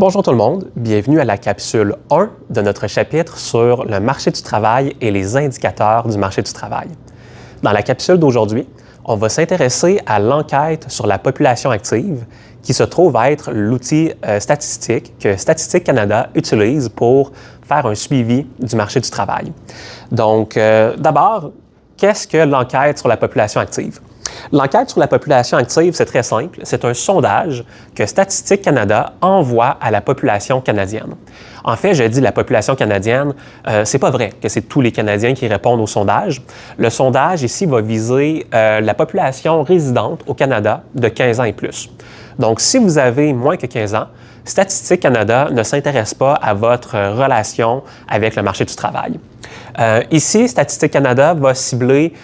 Bonjour tout le monde, bienvenue à la capsule 1 de notre chapitre sur le marché du travail et les indicateurs du marché du travail. Dans la capsule d'aujourd'hui, on va s'intéresser à l'enquête sur la population active qui se trouve être l'outil statistique que Statistique Canada utilise pour faire un suivi du marché du travail. Donc, d'abord, qu'est-ce que l'enquête sur la population active? L'enquête sur la population active, c'est très simple. C'est un sondage que Statistique Canada envoie à la population canadienne. En fait, je dis la population canadienne, c'est pas vrai que c'est tous les Canadiens qui répondent au sondage. Le sondage ici va viser la population résidente au Canada de 15 ans et plus. Donc, si vous avez moins que 15 ans, Statistique Canada ne s'intéresse pas à votre relation avec le marché du travail. Ici, Statistique Canada va cibler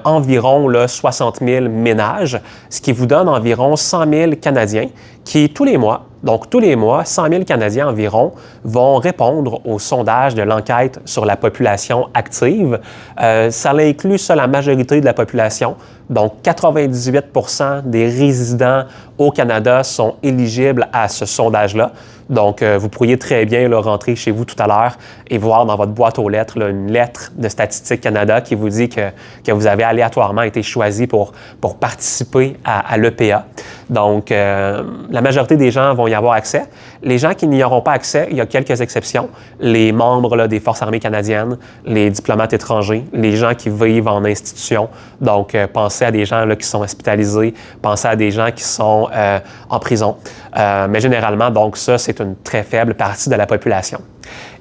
environ 60 000 ménages, ce qui vous donne environ 100 000 Canadiens qui, tous les mois, 100 000 Canadiens environ vont répondre au sondage de l'enquête sur la population active. Ça inclut ça la majorité de la population. Donc, 98 % des résidents au Canada sont éligibles à ce sondage-là. Donc, vous pourriez très bien rentrer chez vous tout à l'heure et voir dans votre boîte aux lettres une lettre de Statistique Canada qui vous dit que vous avez aléatoirement été choisi pour participer à l'EPA. Donc, la majorité des gens vont y avoir accès. Les gens qui n'y auront pas accès, il y a quelques exceptions. Les membres des Forces armées canadiennes, les diplomates étrangers, les gens qui vivent en institution. Donc, pensez à des gens qui sont hospitalisés, pensez à des gens qui sont en prison. Mais généralement, donc ça, c'est une très faible partie de la population.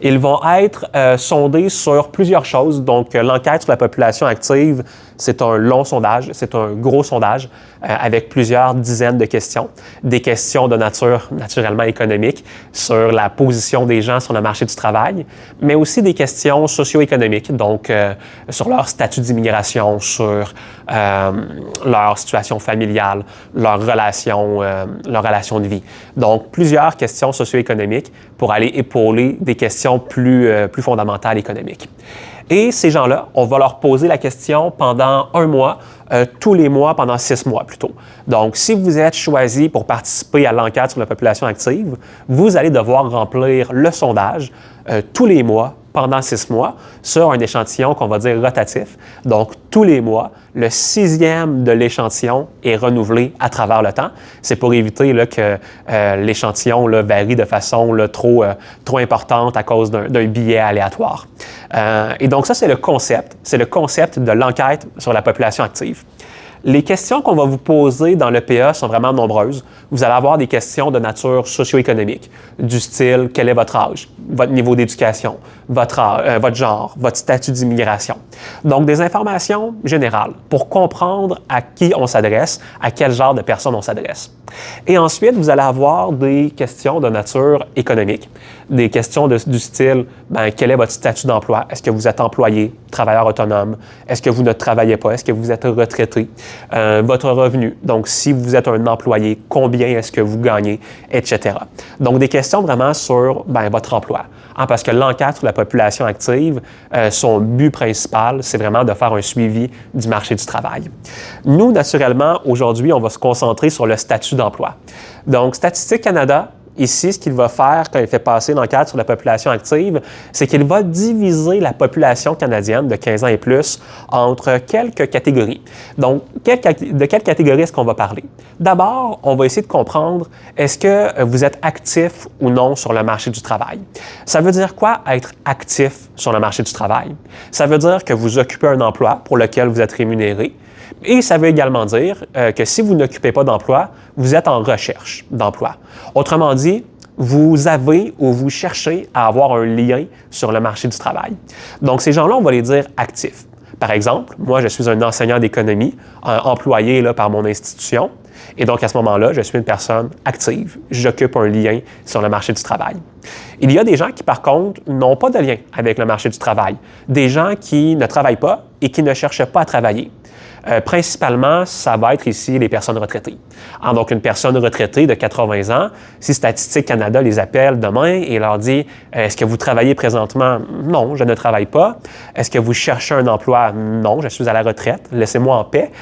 Ils vont être sondés sur plusieurs choses. Donc, l'enquête sur la population active, c'est un long sondage, c'est un gros sondage avec plusieurs dizaines de questions. Des questions de nature naturellement économique sur la position des gens sur le marché du travail, mais aussi des questions socio-économiques, donc sur leur statut d'immigration, sur leur situation familiale, leur relation de vie. Donc, plusieurs questions socio-économiques pour aller épauler des questions plus fondamentales économiques. Et ces gens-là, on va leur poser la question pendant 1 mois, tous les mois pendant 6 mois plutôt. Donc, si vous êtes choisi pour participer à l'enquête sur la population active, vous allez devoir remplir le sondage tous les mois pendant 6 mois sur un échantillon qu'on va dire rotatif. Donc, tous les mois, le 6e de l'échantillon est renouvelé à travers le temps. C'est pour éviter que l'échantillon varie de façon trop importante à cause d'un biais aléatoire. Et donc, ça, c'est le concept. C'est le concept de l'enquête sur la population active. Les questions qu'on va vous poser dans l'EPA sont vraiment nombreuses. Vous allez avoir des questions de nature socio-économique, du style « Quel est votre âge? » Votre niveau d'éducation, votre genre, votre statut d'immigration. Donc, des informations générales pour comprendre à qui on s'adresse, à quel genre de personnes on s'adresse. Et ensuite, vous allez avoir des questions de nature économique, des questions du style quel est votre statut d'emploi? Est-ce que vous êtes employé, travailleur autonome? Est-ce que vous ne travaillez pas? Est-ce que vous êtes retraité? Votre revenu. Donc, si vous êtes un employé, combien est-ce que vous gagnez, etc. Donc, des questions vraiment sur votre emploi. Parce que l'enquête sur la population active, son but principal, c'est vraiment de faire un suivi du marché du travail. Nous, naturellement, aujourd'hui, on va se concentrer sur le statut d'emploi. Donc, Statistique Canada, ici, ce qu'il va faire quand il fait passer l'enquête sur la population active, c'est qu'il va diviser la population canadienne de 15 ans et plus entre quelques catégories. Donc, de quelle catégorie est-ce qu'on va parler? D'abord, on va essayer de comprendre est-ce que vous êtes actif ou non sur le marché du travail. Ça veut dire quoi, être actif sur le marché du travail? Ça veut dire que vous occupez un emploi pour lequel vous êtes rémunéré. Et ça veut également dire que si vous n'occupez pas d'emploi, vous êtes en recherche d'emploi. Autrement dit, vous avez ou vous cherchez à avoir un lien sur le marché du travail. Donc, ces gens-là, on va les dire actifs. Par exemple, moi, je suis un enseignant d'économie, employé par mon institution. Et donc, à ce moment-là, je suis une personne active. J'occupe un lien sur le marché du travail. Il y a des gens qui, par contre, n'ont pas de lien avec le marché du travail. Des gens qui ne travaillent pas et qui ne cherchent pas à travailler. Principalement, ça va être ici les personnes retraitées. Donc, une personne retraitée de 80 ans, si Statistique Canada les appelle demain et leur dit « Est-ce que vous travaillez présentement? » « Non, je ne travaille pas. » « Est-ce que vous cherchez un emploi? » « Non, je suis à la retraite. Laissez-moi en paix. »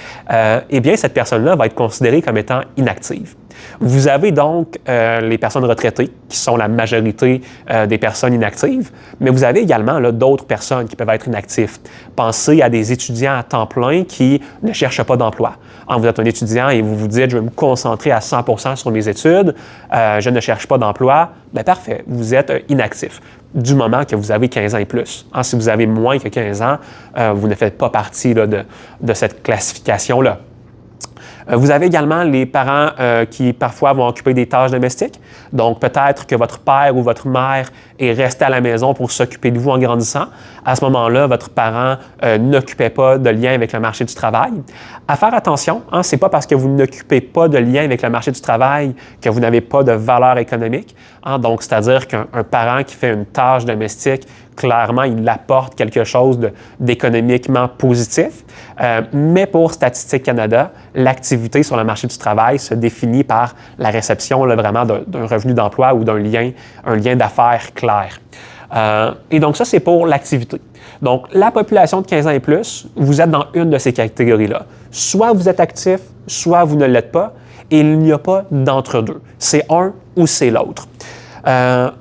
Eh bien, cette personne-là va être considérée comme étant inactive. Vous avez donc les personnes retraitées, qui sont la majorité des personnes inactives, mais vous avez également d'autres personnes qui peuvent être inactives. Pensez à des étudiants à temps plein qui ne cherchent pas d'emploi. Vous êtes un étudiant et vous vous dites « je vais me concentrer à 100% sur mes études, je ne cherche pas d'emploi », bien parfait, vous êtes inactif du moment que vous avez 15 ans et plus. Si vous avez moins que 15 ans, vous ne faites pas partie de cette classification-là. Vous avez également les parents qui parfois vont occuper des tâches domestiques. Donc peut-être que votre père ou votre mère est resté à la maison pour s'occuper de vous en grandissant. À ce moment-là, votre parent n'occupait pas de lien avec le marché du travail. À faire attention, ce n'est pas parce que vous n'occupez pas de lien avec le marché du travail que vous n'avez pas de valeur économique. Donc c'est-à-dire qu'un parent qui fait une tâche domestique, clairement, il apporte quelque chose d'économiquement positif. Mais pour Statistique Canada, l'activité sur le marché du travail se définit par la réception vraiment d'un revenu d'emploi ou un lien d'affaires clair. Et donc ça, c'est pour l'activité. Donc, la population de 15 ans et plus, vous êtes dans une de ces catégories-là. Soit vous êtes actif, soit vous ne l'êtes pas, et il n'y a pas d'entre-deux. C'est un ou c'est l'autre.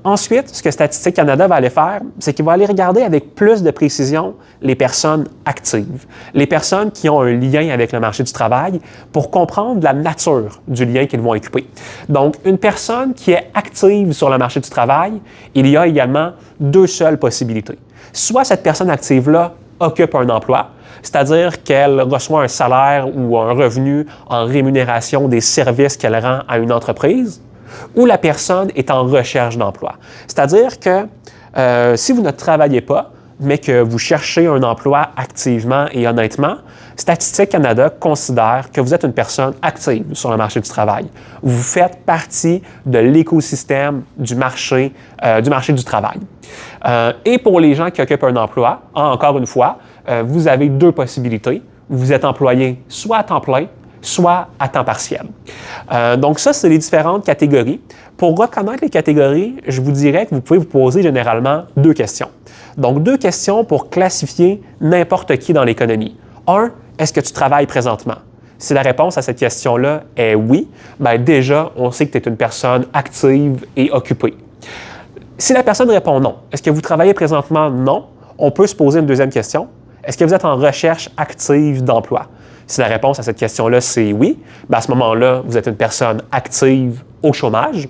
Ensuite, ce que Statistique Canada va aller faire, c'est qu'il va aller regarder avec plus de précision les personnes actives, les personnes qui ont un lien avec le marché du travail pour comprendre la nature du lien qu'ils vont occuper. Donc, une personne qui est active sur le marché du travail, il y a également deux seules possibilités. Soit cette personne active-là occupe un emploi, c'est-à-dire qu'elle reçoit un salaire ou un revenu en rémunération des services qu'elle rend à une entreprise, ou la personne est en recherche d'emploi. C'est-à-dire que si vous ne travaillez pas, mais que vous cherchez un emploi activement et honnêtement, Statistique Canada considère que vous êtes une personne active sur le marché du travail. Vous faites partie de l'écosystème du marché du travail. Et pour les gens qui occupent un emploi, encore une fois, vous avez deux possibilités. Vous êtes employé soit à temps plein, soit à temps partiel. Donc ça, c'est les différentes catégories. Pour reconnaître les catégories, je vous dirais que vous pouvez vous poser généralement deux questions. Donc deux questions pour classifier n'importe qui dans l'économie. Un, est-ce que tu travailles présentement? Si la réponse à cette question-là est oui, bien déjà, on sait que tu es une personne active et occupée. Si la personne répond non, est-ce que vous travaillez présentement? Non. On peut se poser une deuxième question. Est-ce que vous êtes en recherche active d'emploi? Si la réponse à cette question-là, c'est oui, bien à ce moment-là, vous êtes une personne active au chômage.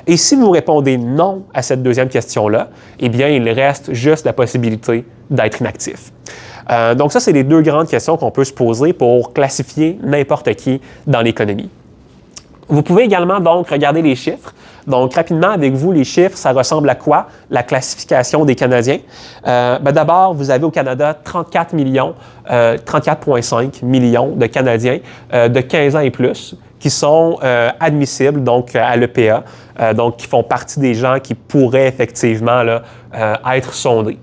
Et si vous répondez non à cette deuxième question-là, eh bien, il reste juste la possibilité d'être inactif. Donc ça, c'est les deux grandes questions qu'on peut se poser pour classifier n'importe qui dans l'économie. Vous pouvez également donc regarder les chiffres. Donc, rapidement, avec vous, les chiffres, ça ressemble à quoi, la classification des Canadiens? D'abord, vous avez au Canada 34,5 millions de Canadiens de 15 ans et plus qui sont admissibles donc, à l'EPA, donc qui font partie des gens qui pourraient effectivement être sondés.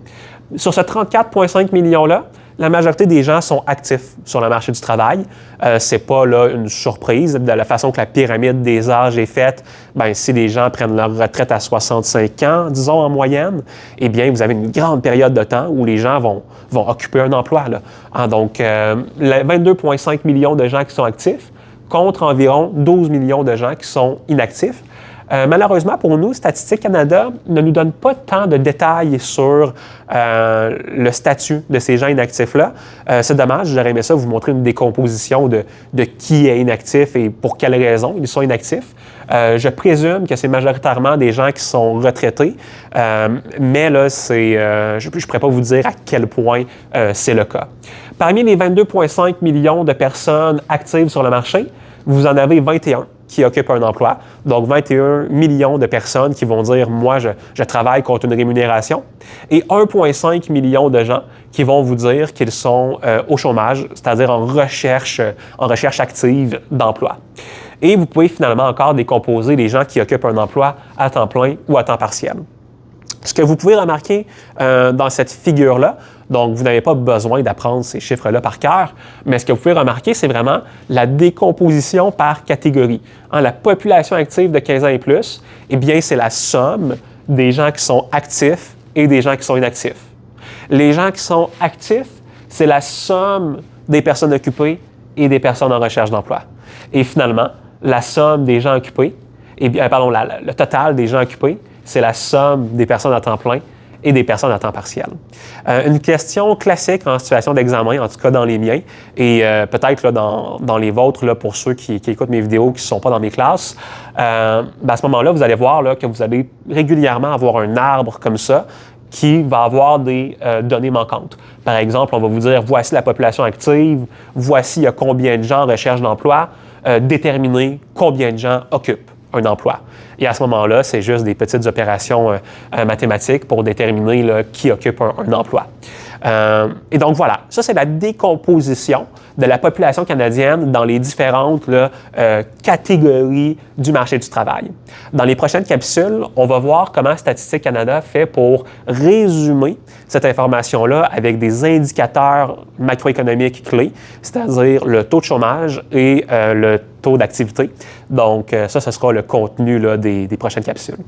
Sur ce 34,5 millions-là, la majorité des gens sont actifs sur le marché du travail. Ce n'est pas une surprise. De la façon que la pyramide des âges est faite, bien, si les gens prennent leur retraite à 65 ans, disons en moyenne, eh bien, vous avez une grande période de temps où les gens vont occuper un emploi. Donc, 22,5 millions de gens qui sont actifs contre environ 12 millions de gens qui sont inactifs. Malheureusement, pour nous, Statistique Canada ne nous donne pas tant de détails sur le statut de ces gens inactifs-là. C'est dommage, j'aurais aimé ça vous montrer une décomposition de qui est inactif et pour quelles raisons ils sont inactifs. Je présume que c'est majoritairement des gens qui sont retraités, mais là, je ne pourrais pas vous dire à quel point c'est le cas. Parmi les 22,5 millions de personnes actives sur le marché, vous en avez 21 qui occupent un emploi. Donc, 21 millions de personnes qui vont dire « moi, je travaille contre une rémunération » et 1,5 million de gens qui vont vous dire qu'ils sont au chômage, c'est-à-dire en recherche active d'emploi. Et vous pouvez finalement encore décomposer les gens qui occupent un emploi à temps plein ou à temps partiel. Ce que vous pouvez remarquer dans cette figure-là, donc vous n'avez pas besoin d'apprendre ces chiffres-là par cœur, mais ce que vous pouvez remarquer, c'est vraiment la décomposition par catégorie. La population active de 15 ans et plus, eh bien, c'est la somme des gens qui sont actifs et des gens qui sont inactifs. Les gens qui sont actifs, c'est la somme des personnes occupées et des personnes en recherche d'emploi. Et finalement, la somme des gens occupés, le total des gens occupés, c'est la somme des personnes à temps plein et des personnes à temps partiel. Une question classique en situation d'examen, en tout cas dans les miens, et peut-être là, dans les vôtres, là, pour ceux qui écoutent mes vidéos, qui ne sont pas dans mes classes, à ce moment-là, vous allez voir là, que vous allez régulièrement avoir un arbre comme ça qui va avoir des données manquantes. Par exemple, on va vous dire, voici la population active, voici il y a combien de gens en recherche d'emploi, déterminer combien de gens occupent un emploi. Et à ce moment-là, c'est juste des petites opérations mathématiques pour déterminer là, qui occupe un emploi. Et donc voilà, ça c'est la décomposition de la population canadienne dans les différentes catégories du marché du travail. Dans les prochaines capsules, on va voir comment Statistique Canada fait pour résumer cette information-là avec des indicateurs macroéconomiques clés, c'est-à-dire le taux de chômage et le taux d'activité. Donc ça, ce sera le contenu là, des prochaines capsules.